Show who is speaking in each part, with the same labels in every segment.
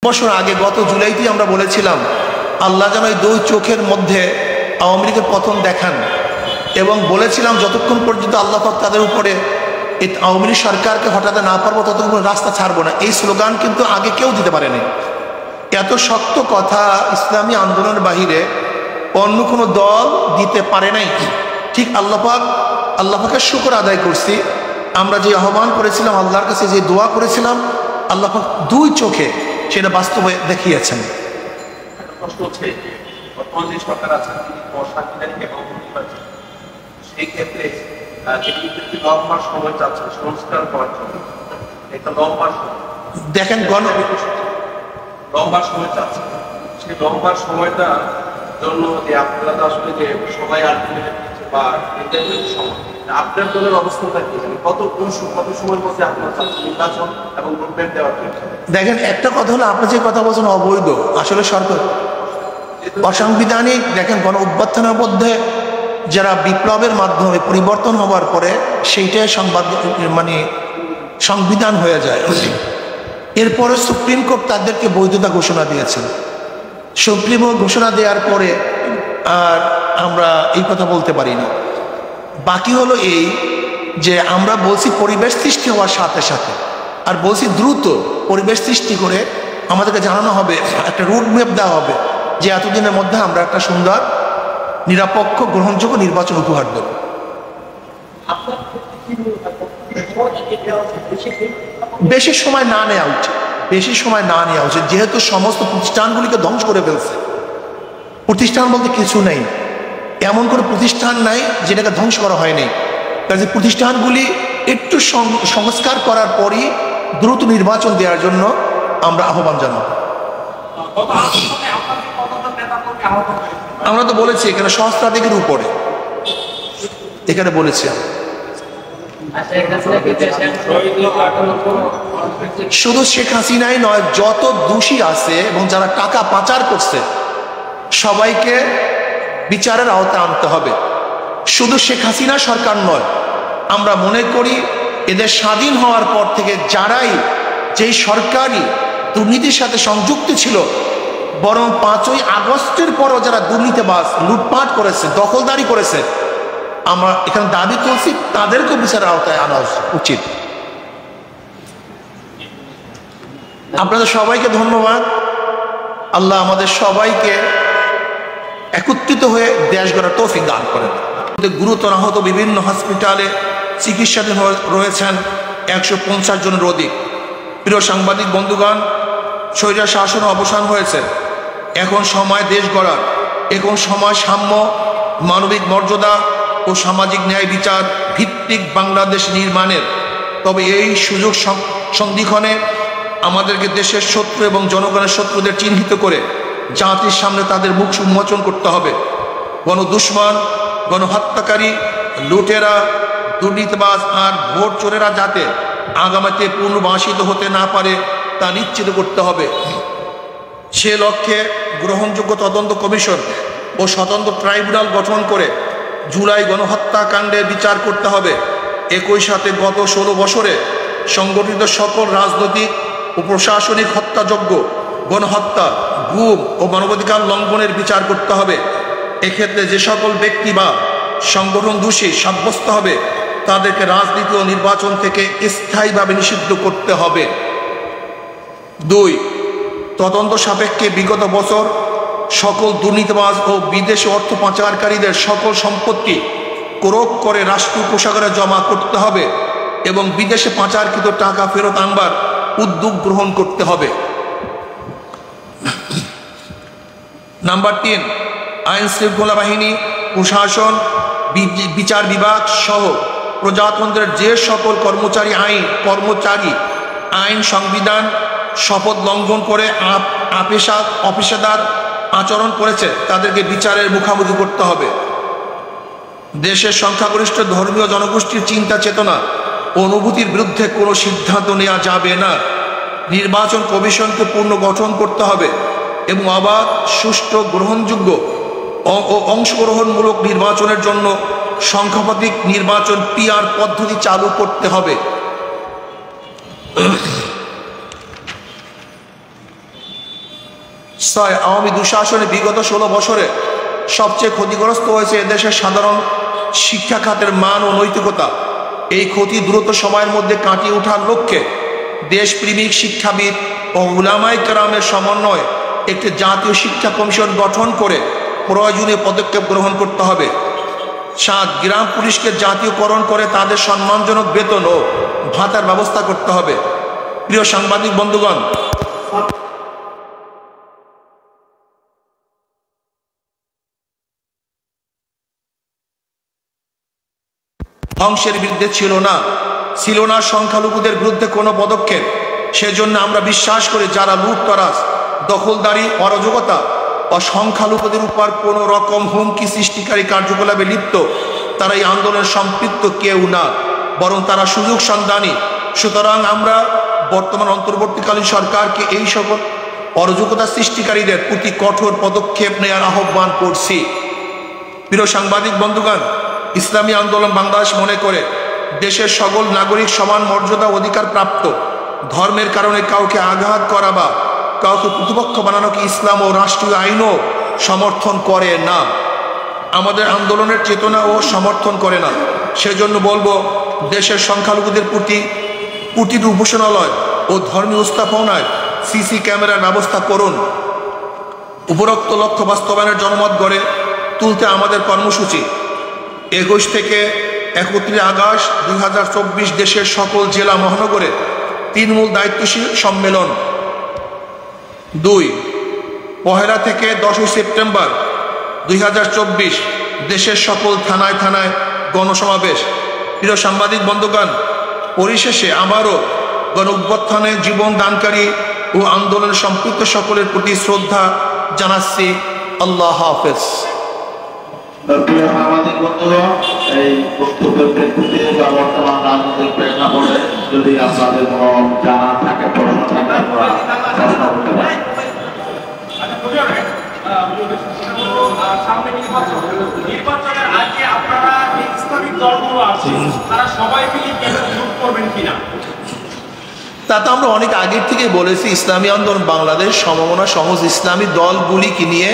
Speaker 1: বছর আগে গত জুলাইতেই আমরা বলেছিলাম আল্লাহ যেন এই দুই চোখের মধ্যে আওয়ামী লীগের পতন দেখান, এবং বলেছিলাম যতক্ষণ পর্যন্ত আল্লাহ পাক তাদের উপরে এই আওয়ামী লীগ সরকারকে হটাতে না পারবো ততক্ষণ রাস্তা ছাড়বো না। এই স্লোগান কিন্তু আগে কেউ দিতে পারেনি। এত শক্ত কথা ইসলামী আন্দোলনের বাহিরে অন্য কোনো দল দিতে পারে নাই। ঠিক আল্লাহ পাকের শুকর আদায় করছি, আমরা যে আহ্বান করেছিলাম, আল্লাহর কাছে যে দোয়া করেছিলাম, আল্লাহ পাক দুই চোখে সেটা বাস্তবে দেখিয়েছেন। দেখেন
Speaker 2: লম্বা সময় চাচ্ছে, সেই লম্বা সময়টা জন্য যে আপনারা আসলে যে সবাই আলটিমেট বা সময় আপনার দলের অবস্থানটা কি, কত সময়ের মধ্যে আপনারা চাচ্ছেন নির্বাচন এবং রোডম্যাপ দেওয়ার জন্য?
Speaker 1: দেখেন, একটা কথা হলো আপনি যে কথা বলছেন অবৈধ, আসলে সরকার অসাংবিধানিক। দেখেন, গণ অভ্যুত্থানের মধ্যে যারা বিপ্লবের মাধ্যমে পরিবর্তন হওয়ার পরে সেইটাই সংবিধান হয়ে যায়। এরপরে সুপ্রিম কোর্ট তাদেরকে বৈধতা ঘোষণা দিয়েছেন। সুপ্রিম কোর্ট ঘোষণা দেওয়ার পরে আর আমরা এই কথা বলতে পারি না। বাকি হলো এই যে আমরা বলছি পরিবেশ সৃষ্টি হওয়ার সাথে সাথে, আর বলছি দ্রুত পরিবেশ সৃষ্টি করে আমাদেরকে জানানো হবে, একটা রুট ম্যাপ দেওয়া হবে যে এতদিনের মধ্যে আমরা একটা সুন্দর নিরপেক্ষ গ্রহণযোগ্য নির্বাচন উপহার দেব। বেশি সময় না নেওয়া উচিত, বেশি সময় না নেওয়া উচিত, যেহেতু সমস্ত প্রতিষ্ঠানগুলিকে ধ্বংস করে ফেলছে। প্রতিষ্ঠান বলতে কিছু নেই, এমন কোনো প্রতিষ্ঠান নাই যেটাকে ধ্বংস করা হয়নি। কাজে প্রতিষ্ঠানগুলি একটু সংস্কার করার পরই দ্রুত নির্বাচন দেওয়ার জন্য আমরা আহ্বান জানাব। আমরা তো বলেছি এখানে সহস্রাধিকের উপরে, এখানে বলেছি। শুধু শেখ হাসিনাই নয়, যত দোষী আছে এবং যারা টাকা পাচার করছে সবাইকে বিচারের আওতায় আনতে হবে। শুধু শেখ হাসিনা সরকার নয়, আমরা মনে করি এদের স্বাধীন হওয়ার পর থেকে যারাই যেই সরকারি দুর্নীতির সাথে সংযুক্ত ছিল, বরং 5ই আগস্টের পরও যারা দুর্নীতিবাজ, লুটপাট করেছে, দখলদারি করেছে, আমরা এখানে দাবি তুলছি তাদেরকে বিচারের আওতায় আনা উচিত। আপনাদের সবাইকে ধন্যবাদ। আল্লাহ আমাদের সবাইকে একত্রিত হয়ে দেশ গড়ার তৌফিক দান করেন। গুরুতর আহত বিভিন্ন হসপিটালে চিকিৎসাধীন রয়েছেন 150 জনের অধিক। প্রিয় সাংবাদিক বন্ধুগণ, স্বৈরাচার শাসন অবসান হয়েছে, এখন সময় দেশ গড়ার, এখন সময় সাম্য, মানবিক মর্যাদা ও সামাজিক ন্যায় বিচার ভিত্তিক বাংলাদেশ নির্মাণের। তবে এই সুযোগ সন্ধিক্ষণে আমাদেরকে দেশের শত্রু এবং জনগণের শত্রুদের চিহ্নিত করে জাতির সামনে তাদের মুখ উন্মোচন করতে হবে। গণদুশমন, গণহত্যাকারী, লুটেরা, দুর্নীতিবাজ আর ভোট চোরেরা যাতে আগামীতে পুনর্বাসিত হতে না পারে তা নিশ্চিত করতে হবে। সে লক্ষ্যে গ্রহণযোগ্য তদন্ত কমিশন ও স্বতন্ত্র ট্রাইব্যুনাল গঠন করে জুলাই গণহত্যাকাণ্ডের বিচার করতে হবে। একই সাথে গত 16 বছরে সংগঠিত সকল রাজনৈতিক ও প্রশাসনিক হত্যাযজ্ঞ, গণহত্যা, গুম ও মানবাধিকার লঙ্ঘনের বিচার করতে হবে। এক্ষেত্রে যে সকল ব্যক্তি বা সংগঠন দোষী সাব্যস্ত হবে তাদেরকে রাজনীতি ও নির্বাচন থেকে স্থায়ীভাবে নিষিদ্ধ করতে হবে। 2. তদন্ত সাপেক্ষে বিগত বছর সকল দুর্নীতিবাজ ও বিদেশি অর্থ পাচারকারীদের সকল সম্পত্তি ক্রোক করে রাষ্ট্রীয় কোষাগারে জমা করতে হবে এবং বিদেশে পাচারকৃত টাকা ফেরত আনবার উদ্যোগ গ্রহণ করতে হবে। নাম্বার 3, আইন শৃঙ্খলা বাহিনী, প্রশাসন, বিচার বিভাগ সহ প্রজাতন্ত্রের যে সকল কর্মচারী আইন সংবিধান শপথ লঙ্ঘন করে অপেশাদার আচরণ করেছে তাদেরকে বিচারের মুখোমুখি করতে হবে। দেশের সংখ্যাগরিষ্ঠ ধর্মীয় জনগোষ্ঠীর চিন্তা চেতনা ও অনুভূতির বিরুদ্ধে কোনো সিদ্ধান্ত নেওয়া যাবে না। নির্বাচন কমিশনকে পুনর্গঠন করতে হবে এবং অবাধ, সুষ্ঠু, গ্রহণযোগ্য ও অংশগ্রহণমূলক নির্বাচনের জন্য সংখ্যাপতিক নির্বাচন PR পদ্ধতি চালু করতে হবে। 6, আওয়ামী দুঃশাসনে বিগত 16 বছরে সবচেয়ে ক্ষতিগ্রস্ত হয়েছে এদেশের সাধারণ শিক্ষা খাতের মান ও নৈতিকতা। এই ক্ষতি দ্রুত সময়ের মধ্যে কাটিয়ে ওঠার লক্ষ্যে দেশপ্রেমিক শিক্ষাবিদ ও উলামায়ে কেরামের সমন্বয়ে একটি জাতীয় শিক্ষা কমিশন গঠন করে প্রয়োজনীয় পদক্ষেপ গ্রহণ করতে হবে। 7, গ্রাম পুলিশকে জাতীয়করণ করে তাদের সম্মানজনক বেতন ও ভাতার ব্যবস্থা করতে হবে। প্রিয় সাংবাদিক বন্ধুগণ, ধ্বংসের বিরুদ্ধে ছিল না সংখ্যালঘুদের বিরুদ্ধে কোনো পদক্ষেপ। সেজন্য আমরা বিশ্বাস করি যারা লুটতরাজ, দখলদারি, অরাজকতা ও সংখ্যালঘুদের উপর কোনো রকম হুমকি সৃষ্টিকারী কার্যকলাপে লিপ্ত, তারা এই আন্দোলনের সম্পৃক্ত কেউ না, বরং তারা সুযোগ সন্ধানী। সুতরাং আমরা বর্তমান অন্তর্বর্তীকালীন সরকারকে এই সকল অরাজকতা সৃষ্টিকারীদের প্রতি কঠোর পদক্ষেপ নেওয়ার আহ্বান করছি। প্রিয় সাংবাদিক বন্ধুগণ, ইসলামী আন্দোলন বাংলাদেশ মনে করে দেশের সকল নাগরিক সমান মর্যাদা অধিকার প্রাপ্ত। ধর্মের কারণে কাউকে আঘাত করা বা কাউকে প্রতিপক্ষ বানানোকে ইসলাম ও রাষ্ট্রীয় আইনও সমর্থন করে না, আমাদের আন্দোলনের চেতনা ও সমর্থন করে না। সেজন্য বলবো, দেশের সংখ্যালঘুদের প্রতিটি উপাসনালয় ও ধর্মীয় স্থাপনায় সিসি ক্যামেরার ব্যবস্থা করুন। উপরোক্ত লক্ষ্য বাস্তবায়নের জনমত গড়ে তুলতে আমাদের কর্মসূচি 21 থেকে 31 আগস্ট 2024 দেশের সকল জেলা মহানগরে তৃণমূল দায়িত্বশীল সম্মেলন। 2, 1 থেকে 10 সেপ্টেম্বর 2024 দেশের সকল থানায় থানায় গণসমাবেশ। প্রিয় সাংবাদিক বন্ধুগণ, পরিশেষে আবারও গণ অভ্যুত্থানে জীবন দানকারী ও আন্দোলনে সম্পৃক্ত সকলের প্রতি শ্রদ্ধা জানাচ্ছি। আল্লাহ হাফেজ।
Speaker 3: সামাজিক বন্ধুগণ, এই বক্তব্যের প্রেক্ষিতে বা বর্তমান রাজনৈতিক প্রেক্ষাপটে যদি আপনাদের কোনো জানা থাকে, প্রশ্ন থাকে, আপনারা প্রশ্ন করতে পারেন।
Speaker 4: নির্বাচনের আগে আপনারা ইসলামিক দলগুলো আছে, তারা সবাই মিলে জোট করবেন কিনা?
Speaker 1: তা তো আমরা অনেক আগের থেকেই বলেছি, ইসলামী আন্দোলন বাংলাদেশ সমমনা সহজ ইসলামী দলগুলিকে নিয়ে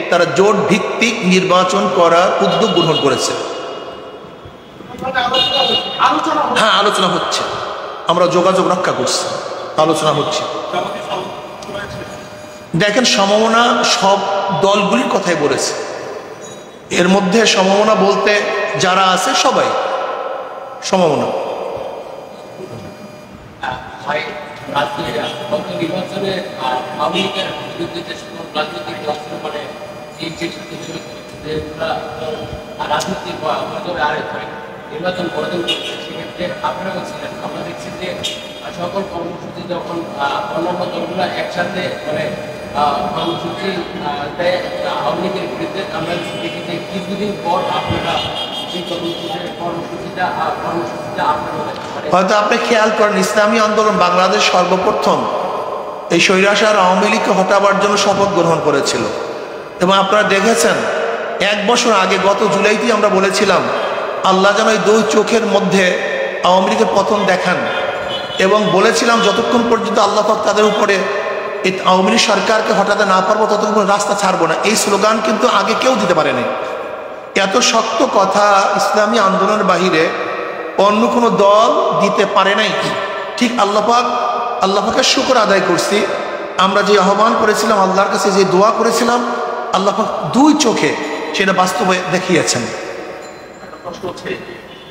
Speaker 1: তারা জোট ভিত্তিক নির্বাচন করার উদ্যোগ গ্রহণ করেছে। হ্যাঁ, আলোচনা হচ্ছে, আমরা যোগাযোগ রক্ষা করছি, আলোচনা হচ্ছে। দেখেন, সমমনা সব দলগুলির কথাই বলেছে। এর মধ্যে সমমনা বলতে যারা আছে সবাই সমমনা।
Speaker 5: নির্বাচনে আওয়ামী লীগের বিরুদ্ধে যে সকল রাজনৈতিক দলগুলো মানে রাজনৈতিক নির্বাচন প্রদান করছে, সেক্ষেত্রে আপনারা বলছিলেন, আমরা দেখছি যে সকল কর্মসূচি যখন অন্যান্য দলগুলো একসাথে মানে কর্মসূচি দেয় আওয়ামী লীগের বিরুদ্ধে, আমরা দেখি যে কিছুদিন পর আপনারা সেই কর্মসূচিটা আপনারা
Speaker 1: হয়তো আপনি খেয়াল করেন, ইসলামী আন্দোলন বাংলাদেশ সর্বপ্রথম এই স্বৈরাচার আওয়ামী লীগকে হটাবার জন্য শপথ গ্রহণ করেছিল। এবং আপনারা দেখেছেন 1 বছর আগে গত জুলাইতেই আমরা বলেছিলাম আল্লাহ যেন এই 2 চোখের মধ্যে আওয়ামী লীগের পতন দেখান, এবং বলেছিলাম যতক্ষণ পর্যন্ত আল্লাহ পাক তাদের উপরে এই আওয়ামী লীগ সরকারকে হটাতে না পারবো ততক্ষণ রাস্তা ছাড়বো না। এই স্লোগান কিন্তু আগে কেউ দিতে পারেনি। এত শক্ত কথা ইসলামী আন্দোলনের বাহিরে অন্য কোনো দল দিতে পারে নাই। ঠিক আল্লাহ পাকের শুকর আদায় করছি, আমরা যে আহ্বান করেছিলাম, আল্লাহর কাছে যে দোয়া করেছিলাম, আল্লাহ পাক 2 চোখে সেটা বাস্তবে দেখিয়েছেন।
Speaker 2: একটা প্রশ্ন হচ্ছে,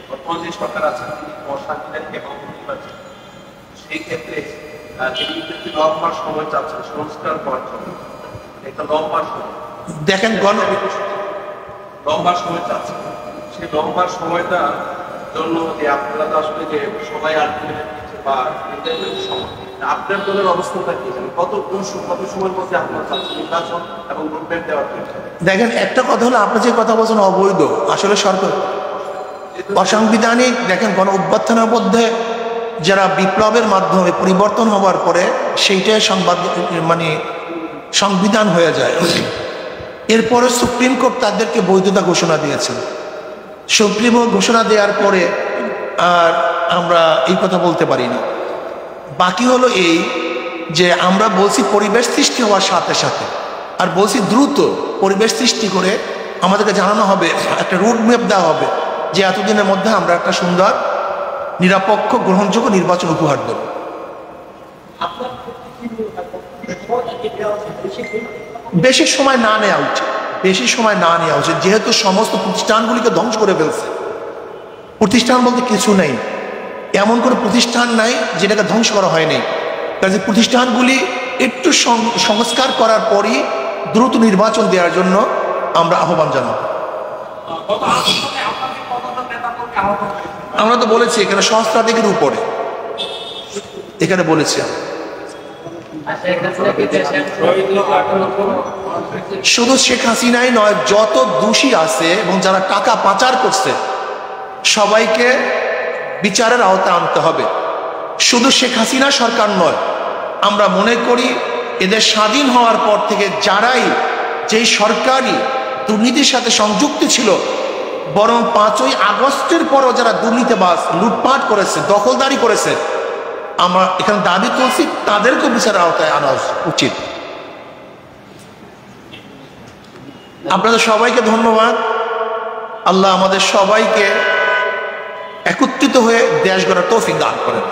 Speaker 2: বর্তমান যে সরকার আছে অসাংবিধানিক এবং নির্বাচন, সেই ক্ষেত্রে তিনি একটি লম্বা সময় চাচ্ছেন সংস্কার করার জন্য, একটা লম্বা সময়।
Speaker 1: দেখেন,
Speaker 2: লম্বা সময় চাচ্ছেন, সেই লম্বা সময়টা জন্য যে আপনারা তো আসলে যে সবাই আলটিমেট দিচ্ছে বা নির্ধারিত সময়, আপনার দলের অবস্থাটা কি? কত সময়ের মধ্যে আপনারা চাচ্ছেন নির্বাচন এবং রোডম্যাপ দেওয়ার জন্য?
Speaker 1: দেখেন, একটা কথা হলো আপনি যে কথা বলছেন অবৈধ, আসলে সরকার অসাংবিধানিক। দেখেন, গণ অভ্যুত্থানের মধ্যে যারা বিপ্লবের মাধ্যমে পরিবর্তন হওয়ার পরে সেইটাই সংবিধান হয়ে যায়। এরপরে সুপ্রিম কোর্ট তাদেরকে বৈধতা ঘোষণা দিয়েছেন। সুপ্রিম কোর্ট ঘোষণা দেওয়ার পরে আর আমরা এই কথা বলতে পারি না। বাকি হলো এই যে আমরা বলছি পরিবেশ সৃষ্টি হওয়ার সাথে সাথে আর বলছি দ্রুত পরিবেশ সৃষ্টি করে আমাদেরকে জানানো হবে, একটা রোড ম্যাপ দেওয়া হবে যে এতদিনের মধ্যে আমরা একটা সুন্দর নিরপেক্ষ গ্রহণযোগ্য নির্বাচন উপহার দেব। বেশি সময় না নেওয়া উচিত, বেশি সময় না নেওয়া উচিত, যেহেতু সমস্ত প্রতিষ্ঠানগুলিকে ধ্বংস করে ফেলছে। প্রতিষ্ঠান বলতে কিছু নেই, এমন কোনো প্রতিষ্ঠান নাই যেটাকে ধ্বংস করা হয়নি। কাজে প্রতিষ্ঠানগুলি একটু সংস্কার করার পরই দ্রুত নির্বাচন দেওয়ার জন্য আমরা আহ্বান জানাব। আমরা তো বলেছি এখানে সহস্রাধিকের উপরে, এখানে বলেছি শুধু শেখ হাসিনাই নয়, যত দোষী আছে এবং যারা টাকা পাচার করছে সবাইকে বিচারের আওতায় আনতে হবে। শুধু শেখ হাসিনা সরকার নয়, আমরা মনে করি এদের স্বাধীন হওয়ার পর থেকে যারাই যেই সরকারি দুর্নীতির সাথে সংযুক্ত ছিল, বরং 5ই আগস্টের পরও যারা দুর্নীতিবাজ, লুটপাট করেছে, দখলদারি করেছে, আমরা এখানে দাবি তুলছি তাদেরকেও বিচারের আওতায় আনা উচিত। আপনাদের সবাইকে ধন্যবাদ। আল্লাহ আমাদের সবাইকে একত্রিত হয়ে দেশ গড়ার তৌফিক দান করেন।